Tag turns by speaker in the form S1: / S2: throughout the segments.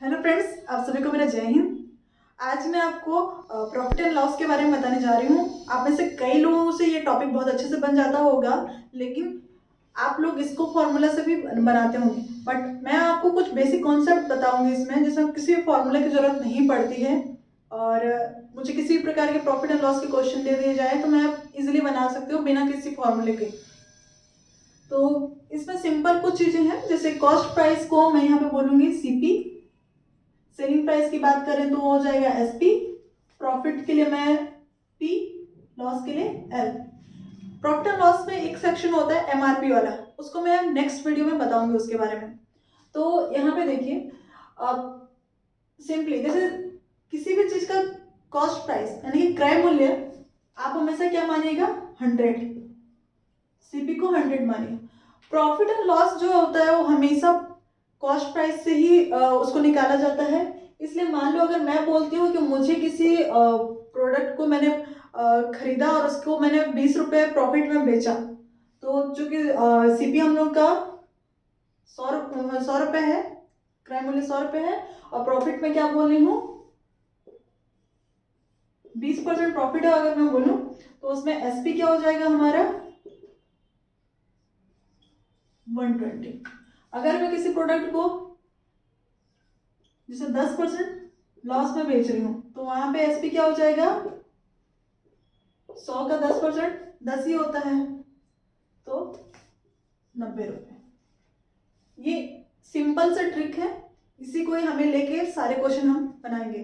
S1: Hello friends, आप सभी को मेरा जय हिंद। आज मैं आपको प्रॉफिट एंड लॉस के बारे में बताने जा रही हूँ। आप में से कई लोगों से ये टॉपिक बहुत अच्छे से बन जाता होगा, लेकिन आप लोग इसको फॉर्मूला से भी बनाते होंगे। बट मैं आपको कुछ बेसिक कॉन्सेप्ट बताऊंगी इसमें, जिसमें किसी भी फॉर्मूला की ज़रूरत नहीं पड़ती है। और मुझे किसी भी प्रकार के प्रॉफिट एंड लॉस के क्वेश्चन दे दिए जाए तो मैं इजीली बना सकती हूँ बिना किसी फॉर्मूले के। तो इसमें सिंपल कुछ चीज़ें हैं, जैसे कॉस्ट प्राइस को मैं यहाँ पे बोलूँगी सीपी। सेलिंग प्राइस की बात करें तो हो जाएगा एसपी। प्रॉफिट के लिए मैं पी, लॉस के लिए एल। प्रॉफिट एंड लॉस में एक सेक्शन होता है एमआरपी वाला, उसको मैं नेक्स्ट वीडियो में बताऊंगी उसके बारे में। तो यहाँ पे देखिए, अब सिंपली जैसे किसी भी चीज का कॉस्ट प्राइस यानी कि क्रय मूल्य आप हमेशा क्या मानिएगा, 100। सीपी को 100 मानिए। प्रॉफिट एंड लॉस जो होता है वो हमेशा कॉस्ट प्राइस से ही उसको निकाला जाता है। इसलिए मान लो अगर मैं बोलती हूँ कि मुझे किसी प्रोडक्ट को मैंने खरीदा और उसको मैंने 20 रुपये प्रॉफिट में बेचा, तो चूंकि सीपी हम लोग का 100 रुपये है, क्रय मूल्य 100 रुपये है, और प्रॉफिट में क्या बोल रही हूँ 20% प्रॉफिट है अगर मैं बोलूँ, तो उसमें एसपी क्या हो जाएगा हमारा 120। अगर मैं किसी प्रोडक्ट को जिसे 10% लॉस में बेच रही हूँ तो वहां पे एसपी क्या हो जाएगा, 100 का 10% 10 ही होता है, तो 90 रुपये। ये सिंपल सा ट्रिक है, इसी को ही हमें लेके सारे क्वेश्चन हम बनाएंगे।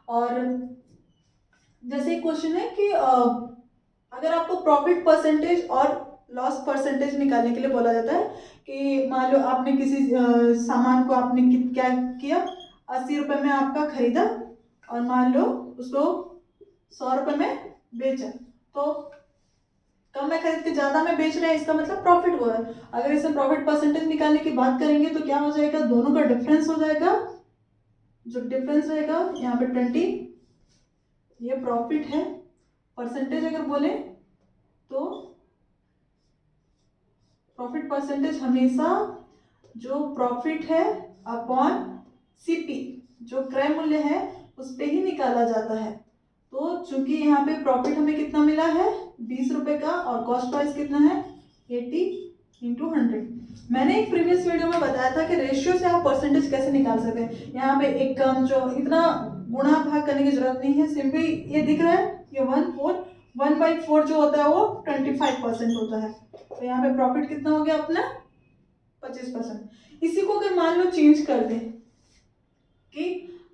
S1: और जैसे एक क्वेश्चन है कि अगर आपको प्रॉफिट परसेंटेज और लॉस परसेंटेज निकालने के लिए बोला जाता है कि मान लो आपने किसी सामान को आपने क्या किया, 80 रुपये में आपका खरीदा और मान लो उसको 100 रुपये में बेचा, तो कम में खरीद के ज्यादा में बेच रहे हैं, इसका मतलब प्रॉफिट हुआ है। अगर इसमें प्रॉफिट परसेंटेज निकालने की बात करेंगे तो क्या हो जाएगा, दोनों का डिफरेंस हो जाएगा। जो डिफरेंस रहेगा यहाँ पे 20, ये प्रॉफिट है। परसेंटेज अगर बोले तो प्रॉफिट परसेंटेज हमेशा जो प्रॉफिट है अपॉन सीपी, जो क्रय मूल्य है उस पे ही निकाला जाता है। तो चूंकि यहाँ पे प्रॉफिट हमें कितना मिला है 20 रुपये का, और कॉस्ट प्राइस कितना है 80 इंटू 100। मैंने एक प्रीवियस वीडियो में बताया था कि रेशियो से आप परसेंटेज कैसे निकाल सकते हैं। यहाँ पे एक कम जो इतना गुणा भाग करने की जरूरत नहीं है, सिंपली ये दिख रहा है ये 1/4 जो होता है वो 25% होता है। तो यहाँ पे प्रॉफिट कितना हो गया अपना 25%। इसी को अगर मान लो चेंज कर दें कि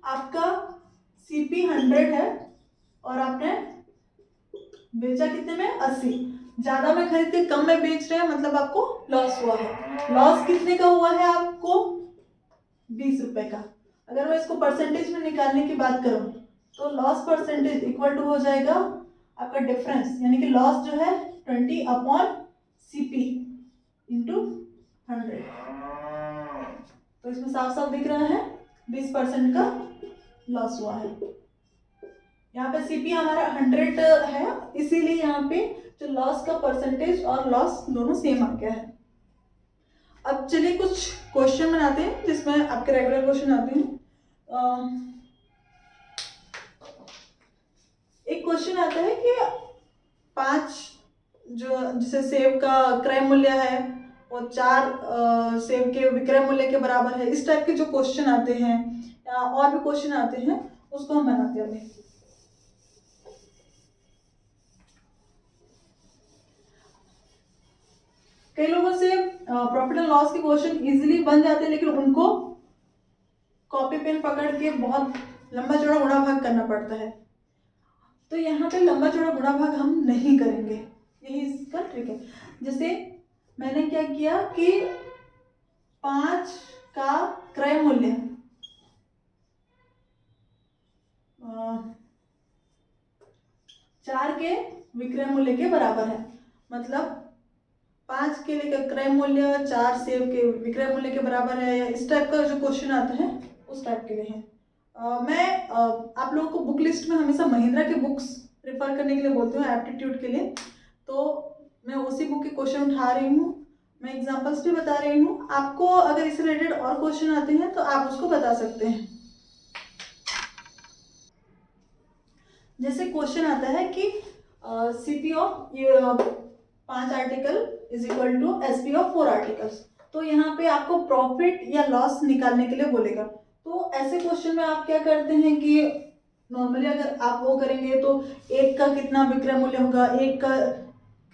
S1: आपका सीपी 100 है और आपने बेचा कितने में 80, ज्यादा में खरीद के कम में बेच रहे हैं, मतलब आपको लॉस हुआ है। लॉस कितने का हुआ है आपको 20 रुपए का। अगर मैं इसको परसेंटेज में निकालने की बात करूं तो लॉस परसेंटेज इक्वल टू हो जाएगा आपका डिफरेंस, यानी कि लॉस जो है 20 अपॉन सीपी इंटू 100। तो इसमें साफ साफ दिख रहा है 20% का लॉस हुआ है। यहाँ पे सीपी हमारा 100 है, इसीलिए यहाँ पे जो लॉस का परसेंटेज और लॉस दोनों सेम आ गया है। अब चलिए कुछ क्वेश्चन बनाते हैं जिसमें आपके रेगुलर क्वेश्चन आते हैं। एक क्वेश्चन आता है कि 5 जो जिसे सेब का क्रय मूल्य है वो 4 सेब के विक्रय मूल्य के बराबर है, इस टाइप के जो क्वेश्चन आते हैं या और भी क्वेश्चन आते हैं उसको हम बनाते हैं अभी। कई लोगों से प्रॉफिट एंड लॉस के क्वेश्चन इजीली बन जाते हैं, लेकिन उनको कॉपी पेन पकड़ के बहुत लंबा चौड़ा गुणा भाग करना पड़ता है। तो यहाँ पे लंबा चौड़ा गुणा भाग हम नहीं करेंगे, यही इसका ट्रिक है। जैसे मैंने क्या किया कि 5 का क्रय मूल्य 4 के विक्रय मूल्य के बराबर है, मतलब 5 केले का क्रय मूल्य 4 सेब के विक्रय मूल्य के बराबर है, या इस टाइप का जो क्वेश्चन आता है उस टाइप के लिए है। मैं आप लोगों को बुक लिस्ट में हमेशा महिंद्रा की बुक्स प्रेफर करने के लिए बोलती हूँ एप्टीट्यूड के लिए, तो मैं उसी बुक के क्वेश्चन उठा रही हूँ। मैं एग्जांपल्स भी बता रही हूँ, आपको अगर इससे रिलेटेड और क्वेश्चन आते हैं तो आप उसको बता सकते हैं। जैसे क्वेश्चन आता है कि CP of 5 article is equal to SP of 4 articles, तो यहाँ पे आपको प्रॉफिट या लॉस निकालने के लिए बोलेगा। तो ऐसे क्वेश्चन में आप क्या करते हैं कि नॉर्मली अगर आप वो करेंगे तो एक का कितना विक्रय मूल्य होगा, एक का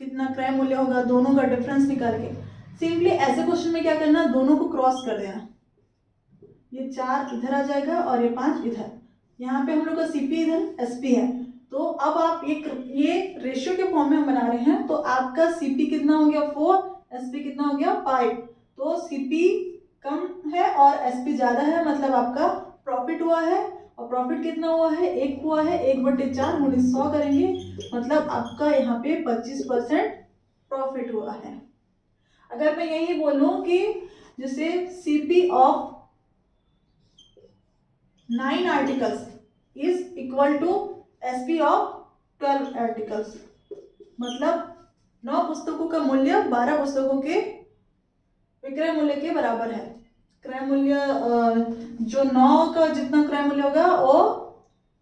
S1: कितना क्रय मूल्य होगा, दोनों का डिफरेंस निकाल के सिंपली ऐसे क्वेश्चन में क्या करना, दोनों को क्रॉस कर देना। ये 4 इधर आ जाएगा और ये 5 इधर। यहाँ पे हम लोग का सीपी इधर एसपी है, तो अब आप ये रेशियो के फॉर्म में हम बना रहे हैं, तो आपका सीपी कितना हो गया 4, एसपी कितना हो गया 5। तो सीपी कम है और एसपी ज्यादा है, मतलब आपका प्रॉफिट हुआ है। और प्रॉफिट कितना हुआ है, 1 हुआ है, 1/4 100 करेंगे, मतलब आपका यहाँ पे 25% प्रॉफिट हुआ है। अगर मैं यही बोलूं कि जैसे CP of 9 articles is equal to SP of 12 articles, मतलब 9 पुस्तकों का मूल्य 12 पुस्तकों के विक्रय मूल्य के बराबर है। क्रय मूल्य जो 9 का जितना क्रय मूल्य होगा वो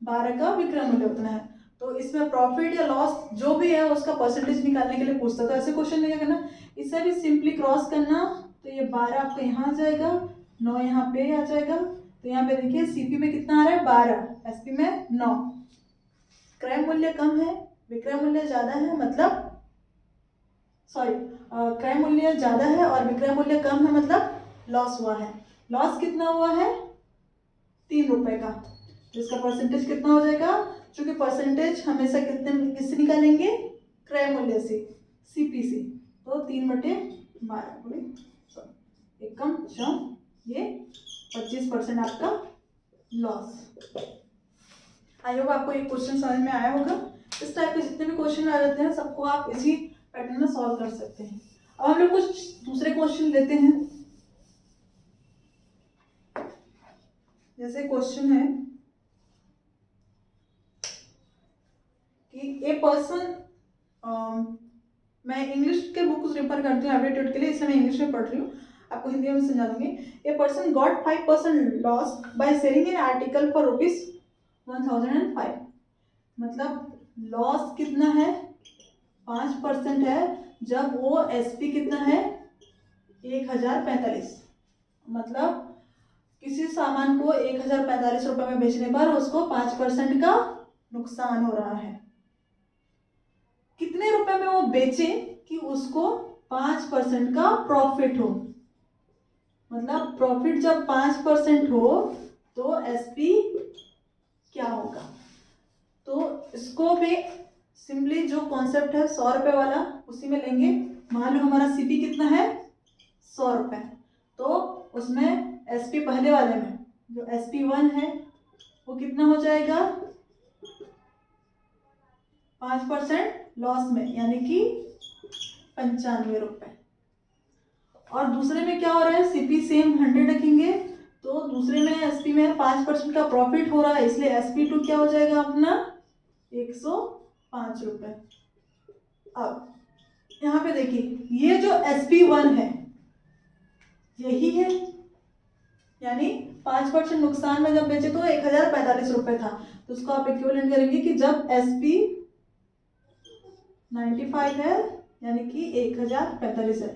S1: 12 का विक्रय मूल्य उतना है। तो इसमें प्रॉफिट या लॉस जो भी है उसका परसेंटेज निकालने के लिए पूछता था। ऐसे क्वेश्चन में क्या करना, इसे भी सिंपली क्रॉस करना, तो ये 12 आपका यहाँ आ जाएगा, 9 यहाँ पे आ जाएगा। तो यहाँ पे देखिए सीपी में कितना आ रहा है 12, एसपी में 9। क्रय मूल्य कम है, विक्रय मूल्य ज्यादा है, मतलब सॉरी क्रय मूल्य ज्यादा है और विक्रय मूल्य कम है, मतलब लॉस हुआ है। लॉस कितना हुआ है 3 रुपए का, तो इसका परसेंटेज कितना हो जाएगा, क्योंकि परसेंटेज हमेशा किससे निकालेंगे, क्रय मूल्य से, सीपी से। तो 3/12 एकम शम, ये 25% आपका लॉस। आई होप आपको ये क्वेश्चन समझ में आया होगा। इस टाइप के जितने भी क्वेश्चन आ जाते हैं सबको आप इसी पैटर्न में सॉल्व कर सकते हैं। अब हम लोग कुछ दूसरे क्वेश्चन लेते हैं। जैसे क्वेश्चन है कि ए पर्सन, मैं इंग्लिश के बुक रेफर करती हूँ एप्टीट्यूड के लिए, इसलिए मैं इंग्लिश में पढ़ रही हूँ, आपको हिंदी में समझा दूंगी। A person got 5% loss by selling an article for ₹1005, मतलब लॉस कितना है 5% है, जब वो एसपी कितना है 1045, मतलब किसी सामान को 1045 रुपए में बेचने पर उसको 5% का नुकसान हो रहा है। कितने रुपए में वो बेचे कि उसको 5% का प्रॉफिट हो, मतलब प्रॉफिट जब 5% हो तो एसपी क्या होगा। तो इसको भी सिंपली जो कॉन्सेप्ट है 100 रुपए वाला उसी में लेंगे। मान लो हमारा सीपी कितना है 100 रुपए, तो उसमें एसपी पहले वाले में जो SP1 है वो कितना हो जाएगा 5% लॉस में, यानी कि 95 रुपए। और दूसरे में क्या हो रहा है, सीपी सेम 100 रखेंगे, तो दूसरे में एसपी में 5% का प्रॉफिट हो रहा है, इसलिए SP2 क्या हो जाएगा अपना 105 रुपए। अब यहाँ पे देखिए ये जो SP1 है यही है, यानी 5% नुकसान में जब बेचे तो 1045 रुपए था, तो उसको आप इक्विवेलेंट करेंगे कि जब SP 95 है यानी कि 1045 है,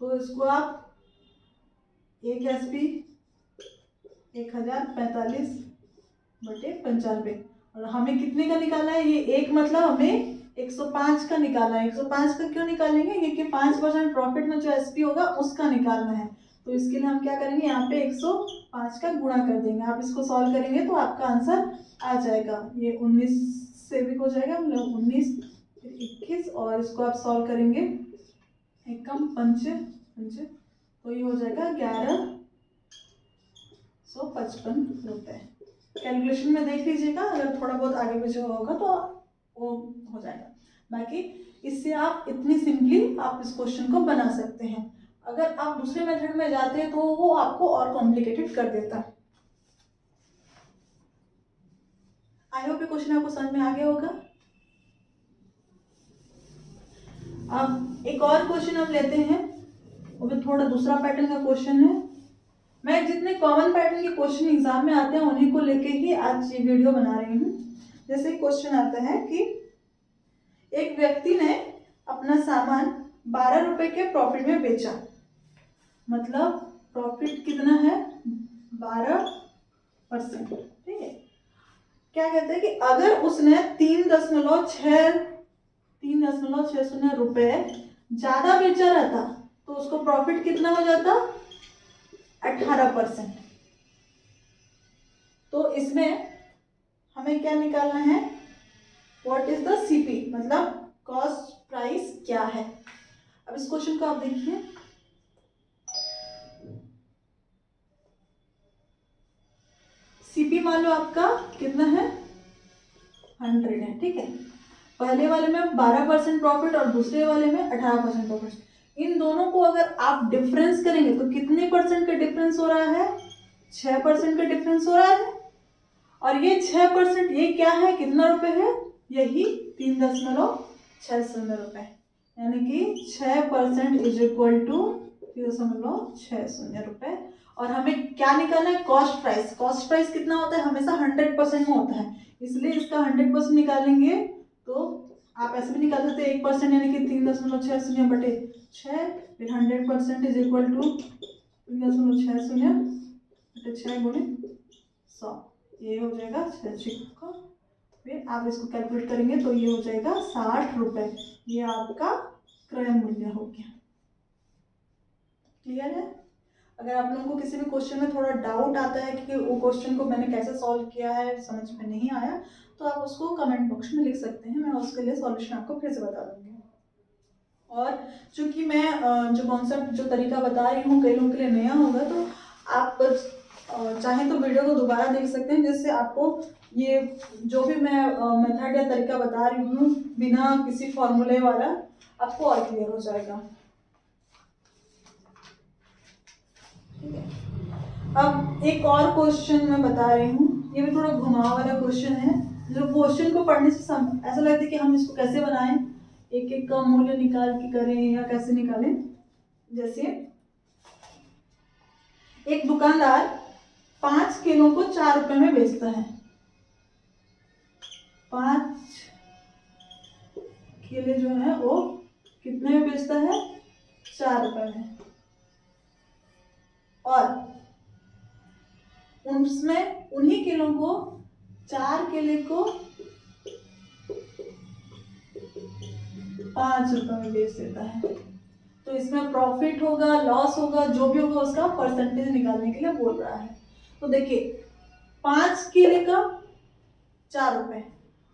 S1: तो इसको आप एक SP 1045/95, और हमें कितने का निकालना है, ये एक मतलब हमें 105 का निकालना है। 105 का क्यों निकालेंगे, क्योंकि 5% प्रॉफिट में जो एसपी होगा उसका निकालना है। तो इसके लिए हम क्या करेंगे, यहाँ पे 105 का गुणा कर देंगे। आप इसको सॉल्व करेंगे तो आपका आंसर आ जाएगा, ये 19 से भी हो जाएगा, मतलब 19 फिर 21, और इसको आप सॉल्व करेंगे एकम पंच, तो ये हो जाएगा 1155 रुपए। कैलकुलेशन में देख लीजिएगा, अगर थोड़ा बहुत आगे पीछे होगा तो वो हो जाएगा। बाकी इससे आप इतनी सिंपली आप इस क्वेश्चन को बना सकते हैं। अगर आप दूसरे मेथड में जाते हैं तो वो आपको और कॉम्प्लिकेटेड कर देता है। आई होप ये क्वेश्चन आपको समझ में आ गया होगा। अब एक और क्वेश्चन हम लेते हैं वो भी थोड़ा दूसरा पैटर्न का क्वेश्चन है। मैं जितने कॉमन पैटर्न के क्वेश्चन एग्जाम में आते हैं उन्हीं को लेके ही आज ये वीडियो बना रही हूँ। जैसे क्वेश्चन आता है कि एक व्यक्ति ने अपना सामान 12 रुपए के प्रॉफिट में बेचा, मतलब प्रॉफिट कितना है 12%। ठीक है, क्या कहते हैं कि अगर उसने 3.60 रुपए ज्यादा बेचा रहता तो उसको प्रॉफिट कितना हो जाता 18%। तो इसमें हमें क्या निकालना है, व्हाट इज द सीपी, मतलब कॉस्ट प्राइस क्या है। अब इस क्वेश्चन को आप देखिए, सीपी मान लो आपका कितना है 100 है। ठीक है, पहले वाले में 12% प्रॉफिट और दूसरे वाले में 18% प्रॉफिट। इन दोनों को अगर आप डिफरेंस करेंगे तो कितने परसेंट का डिफरेंस हो रहा है, 6% का डिफरेंस हो रहा है। और ये 6% ये क्या है, कितना रुपए है, यही 3.60 रुपए, यानी कि 6% इज इक्वल टू 3.60 रुपए। और हमें क्या निकालना है, कॉस्ट प्राइस। कॉस्ट प्राइस कितना होता है, हमेशा 100% में होता है, इसलिए इसका 100% निकालेंगे तो आप ऐसे भी निकाल सकते हैं 1% यानी कि 3.60 बटे 6, फिर 100% इज इक्वल टू 3.60 बटे 6 गुणे 100, ये हो जाएगा 6 का। फिर आप इसको कैलकुलेट करेंगे तो ये हो जाएगा 60 रुपए, ये आपका क्रय मूल्य हो गया। क्लियर है। अगर आप लोगों को किसी भी क्वेश्चन में थोड़ा डाउट आता है कि वो क्वेश्चन को मैंने कैसे सॉल्व किया है, समझ में नहीं आया, तो आप उसको कमेंट बॉक्स में लिख सकते हैं, मैं उसके लिए सॉल्यूशन आपको फिर से बता दूंगी। और चूंकि मैं जो कॉन्सेप्ट जो तरीका बता रही हूँ कई लोगों के लिए नया होगा, तो आप चाहें तो वीडियो को दोबारा देख सकते हैं, जिससे आपको ये जो भी मैं मेथड या तरीका बता रही हूँ बिना किसी फॉर्मूले वाला, आपको और क्लियर हो जाएगा। अब एक और क्वेश्चन मैं बता रही हूँ, ये भी थोड़ा घुमाव वाला क्वेश्चन है, जो क्वेश्चन को पढ़ने से ऐसा लगता है कि हम इसको कैसे बनाएं, एक एक का मूल्य निकाल के करें या कैसे निकालें। जैसे एक दुकानदार 5 केलों को 4 रुपए में बेचता है, 5 केले जो है वो कितने में बेचता है, 4 रुपए में। और उसमें उन्हीं केलों को 4 केले को 5 रुपए में बेच देता है। तो इसमें प्रॉफिट होगा, लॉस होगा, जो भी होगा उसका परसेंटेज निकालने के लिए बोल रहा है। तो देखिए 5 केले का 4 रुपए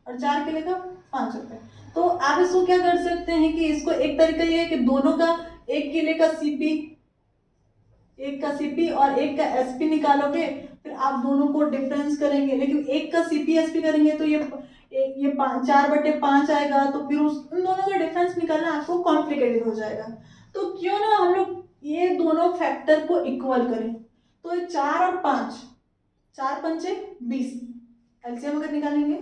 S1: और 4 केले का 5 रुपए। तो आप इसको क्या कर सकते हैं कि इसको एक तरीका ये है कि दोनों का, एक केले का सीपी, एक का सीपी और एक का एसपी निकालोगे, फिर आप दोनों को डिफरेंस करेंगे, लेकिन एक का सीपी एसपी करेंगे तो ये 4/5 आएगा, तो फिर उन दोनों का डिफरेंस निकालना आपको कॉम्प्लिकेटेड हो जाएगा। तो क्यों ना हम लोग ये दोनों फैक्टर को इक्वल करें। तो 4 और 5, 4 पंचे 20, एलसीएम अगर निकालेंगे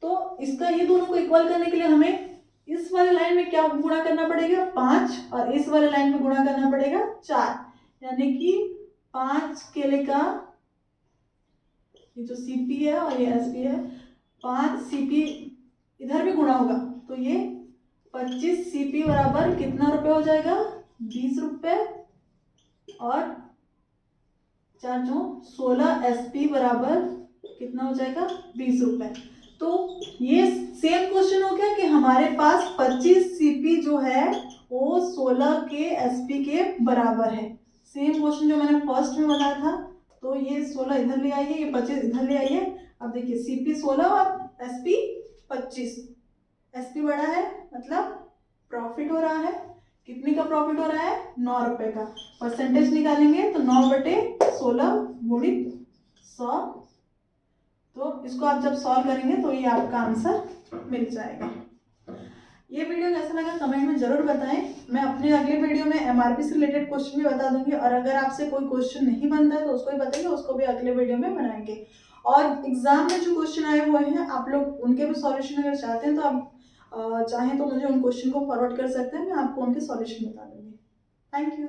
S1: तो इसका ये दोनों को इक्वल करने के लिए हमें इस वाले लाइन में क्या गुणा करना पड़ेगा, 5, और इस वाले लाइन में गुणा करना पड़ेगा 4, यानी कि 5 केले का ये जो सीपी है और ये एसपी है, 5 सीपी इधर भी गुणा होगा तो ये 25 सीपी बराबर कितना रुपए हो जाएगा, 20 रुपए, और 4 जो 16 एसपी बराबर कितना हो जाएगा, 20 रुपए। तो ये सेम क्वेश्चन हो गया कि हमारे पास 25 सीपी जो है वो 16 के एसपी के बराबर है। सेम क्वेश्चन जो मैंने फर्स्ट में बताया था, तो ये 16 इधर ले आइए, ये 25 इधर ले आइए। अब देखिए सीपी 16 और एसपी 25, एसपी बड़ा है मतलब प्रॉफिट हो रहा है, कितने का प्रॉफिट हो रहा है, 9 रुपए का। परसेंटेज निकालेंगे तो 9/16 गुणित 100, तो इसको आप जब सॉल्व करेंगे तो ये आपका आंसर मिल जाएगा। ये वीडियो कैसा लगा कमेंट में जरूर बताएं। मैं अपने अगले वीडियो में एमआरपी से रिलेटेड क्वेश्चन भी बता दूंगी, और अगर आपसे कोई क्वेश्चन नहीं बनता है तो उसको भी बताइए, उसको भी अगले वीडियो में बनाएंगे। और एग्जाम में जो क्वेश्चन आए हुए हैं आप लोग उनके भी सॉल्यूशन अगर चाहते हैं तो आप चाहें तो मुझे उन क्वेश्चन को फॉरवर्ड कर सकते हैं, मैं आपको उनके सॉल्यूशन बता दूंगी। Thank you.